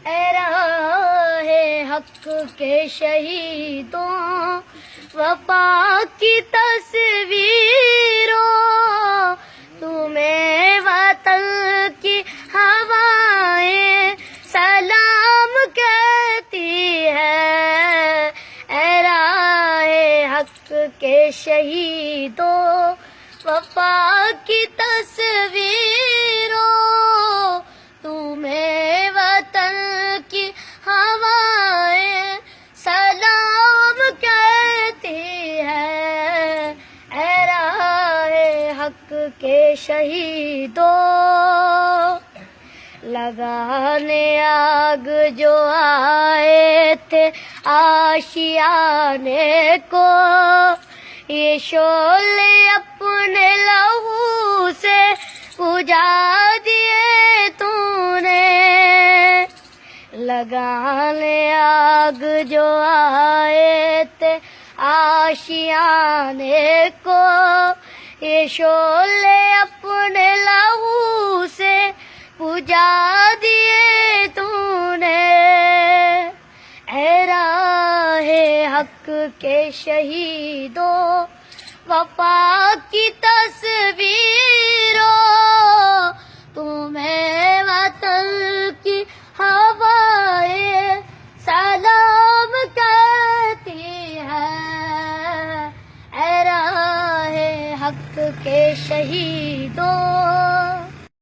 اے راہ حق کے شہیدوں وفا کی تصویروں، تمہیں وطن کی ہوائیں سلام کہتی ہے۔ اے راہ حق کے شہیدوں وفا کی تصویروں، تمہیں وطن کی ہوائیں سلام کہتی ہے۔ اے راہ حق کے شہیدوں، لگانے آگ جو آئے تھے آشیانے کو، یہ شعلے اپنے لہو سے بجھا دیے تو نے۔ لگانے آگ جو آئے تھے آشیانے کو، یہ شعلے اپنے لہو سے بجھا دیے تو نے۔ اے راہ حق کے شہیدوں وفا کی تصویروں، تمہیں وطن کی ہوائیں